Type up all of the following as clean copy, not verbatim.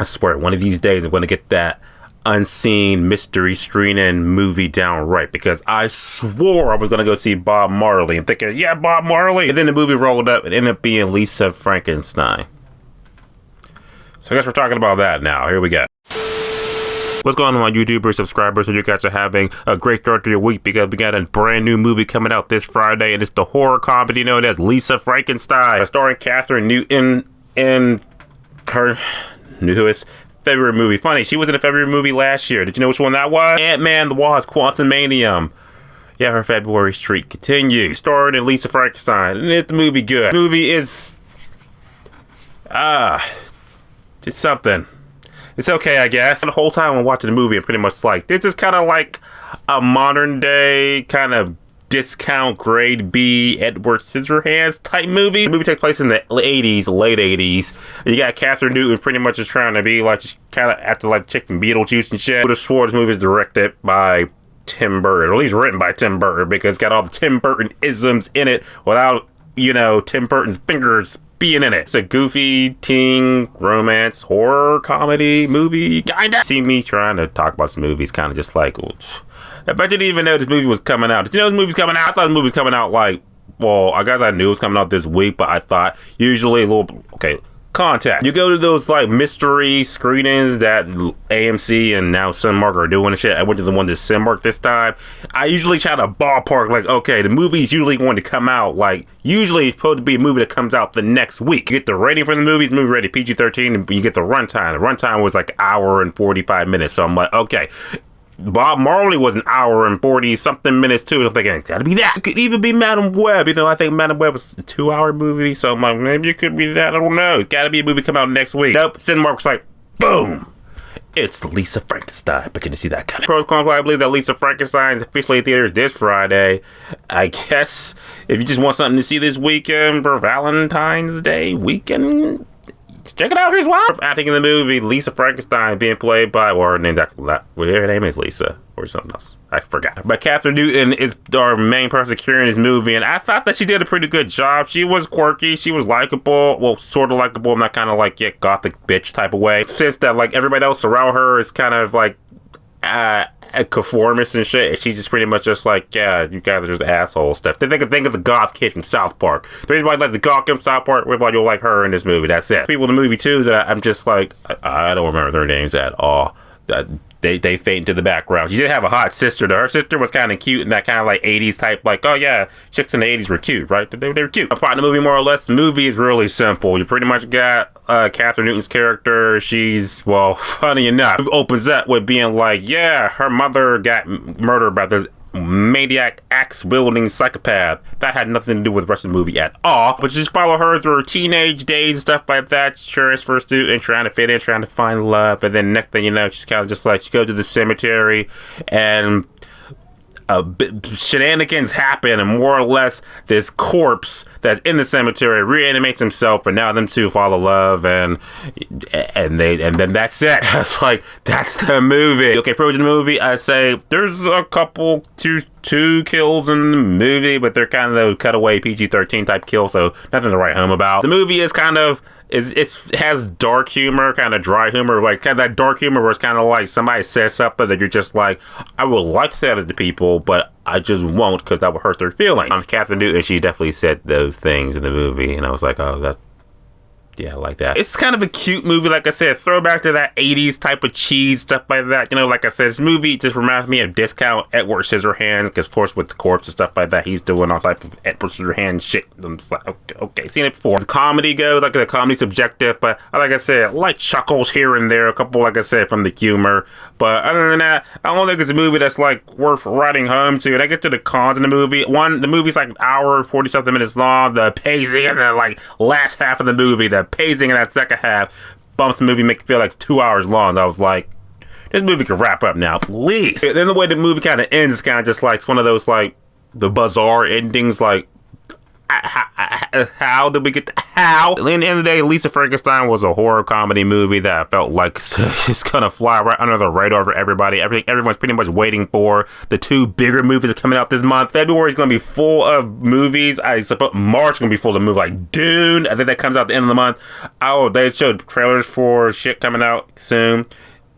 I swear, one of these days I'm going to get that unseen mystery screening movie down right, because I swore I was going to go see Bob Marley and thinking, yeah, Bob Marley. And then the movie rolled up and ended up being Lisa Frankenstein. So I guess we're talking about that now. Here we go. What's going on, my YouTuber subscribers? So you guys are having a great start to your week, because we got a brand new movie coming out this Friday, and it's the horror comedy known as Lisa Frankenstein, starring Kathryn Newton in her newest February movie. Funny, she was in a February movie last year. Did you know which one that was? Ant-Man the Wasp: Quantumanium. Yeah, her February streak continues. Starring in Lisa Frankenstein, and it's the movie good. The movie is it's something. It's okay, I guess. The whole time I'm watching the movie, I'm pretty much like, this is kind of like a modern day kind of discount grade B Edward Scissorhands type movie. The movie takes place in the 80s, late 80s. You got Kathryn Newton pretty much just trying to be like, just kind of acting like the chick from Beetlejuice and shit. I would have swore this movie is directed by Tim Burton, or at least written by Tim Burton, because it's got all the Tim Burton isms in it without, you know, Tim Burton's fingers being in it. It's a goofy teen romance horror comedy movie, kinda. See me trying to talk about this movie is kind of just like, I bet you didn't even know this movie was coming out. Did you know this movie's coming out? I thought this movie was coming out like, well, I guess I knew it was coming out this week, but I thought usually a little, okay, contact. You go to those like mystery screenings that AMC and now Cinemark are doing and shit. I went to the one that's Cinemark this time. I usually try to ballpark like, okay, the movie's usually going to come out like, usually it's supposed to be a movie that comes out the next week. You get the rating for the movie rated PG-13, and you get the runtime. The runtime was like an hour and 45 minutes. So I'm like, okay. Bob Marley was an hour and 40 something minutes too. I'm thinking, gotta be that. It could even be Madam Web, even though I think Madam Web was a 2-hour movie. So I'm like, maybe it could be that. I don't know. It's gotta be a movie come out next week. Nope. Cinemark was like, boom. It's Lisa Frankenstein. But you didn't see that coming. Pros and cons, I believe that Lisa Frankenstein is officially in theaters this Friday. I guess if you just want something to see this weekend for Valentine's Day weekend, check it out. Here's why. Acting in the movie, Lisa Frankenstein being played by, well, her name is Lisa or something else. I forgot. But Kathryn Newton is our main person carrying this movie, and I thought that she did a pretty good job. She was quirky. She was likable. Well, sort of likable in that kind of like, yeah, gothic bitch type of way. Since that, like, everybody else around her is kind of like a conformist and shit, and she's just pretty much just like, yeah, you guys are just asshole stuff. Think of the goth kid from South Park. The reason why I like the goth kid from South Park, everybody will like her in this movie. That's it. People in the movie too that I'm just like, I don't remember their names at all. They fade into the background. She did have a hot sister. Her sister was kind of cute in that kind of like 80s type, like, oh yeah, chicks in the 80s were cute, right? They were cute. Apart from the movie, more or less, the movie is really simple. You pretty much got Kathryn Newton's character. She's, well, funny enough, it opens up with being like, yeah, her mother got murdered by this maniac axe-wielding psychopath. That had nothing to do with the rest of the movie at all, but just follow her through her teenage days and stuff like that. She's curious for a student, trying to fit in, trying to find love, and then next thing you know, she's kind of just like, she goes to the cemetery and shenanigans happen, and more or less this corpse that's in the cemetery reanimates himself, and now them two fall in love, and then that's it. That's like, that's the movie. Okay, pros in the movie, I say there's a couple two kills in the movie, but they're kind of those cutaway PG-13 type kills, so nothing to write home about. The movie is kind of, it has dark humor, kind of dry humor, like kind of that dark humor where it's kind of like somebody says something that you're just like, I would like to say that to people, but I just won't because that would hurt their feelings. On Kathryn Newton, she definitely said those things in the movie, and I was like, oh, yeah, I like that. It's kind of a cute movie, like I said, throwback to that 80s type of cheese, stuff like that. You know, like I said, this movie just reminds me of discount Edward Scissorhands, because of course with the corpse and stuff like that, he's doing all type of Edward Scissorhands shit. I'm just like, okay, seen it before. The comedy goes, like the comedy's subjective, but like I said, like chuckles here and there, a couple, like I said, from the humor. But other than that, I don't think it's a movie that's like worth writing home to. And I get to the cons in the movie. One, the movie's like an hour, 40 something minutes long. The pacing in the like last half of the movie, the pacing in that second half bumps the movie, make it feel like it's 2 hours long. I was like, this movie could wrap up now, please. And then the way the movie kind of ends is kind of just like, it's one of those like the bizarre endings, like how did we get how? At the end of the day, Lisa Frankenstein was a horror comedy movie that I felt like it's gonna fly right under the radar for everybody. Everyone's pretty much waiting for the 2 bigger movies that are coming out this month. February is gonna be full of movies. I suppose March is gonna be full of movies like Dune. I think that comes out at the end of the month. Oh, they showed trailers for shit coming out soon.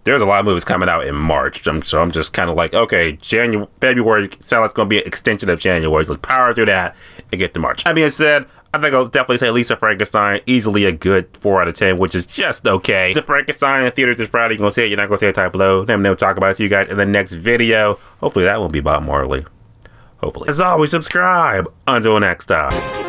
There's a lot of movies coming out in March, so I'm just kind of like, okay, February sounds like it's going to be an extension of January, so let's power through that and get to March. That being said, I think I'll definitely say Lisa Frankenstein, easily a good 4 out of 10, which is just okay. Lisa Frankenstein in theaters this Friday. You're going to see it, you're not going to see it, type below. Let me know, talk about it to you guys in the next video. Hopefully that won't be about Marley. Hopefully. As always, subscribe. Until next time.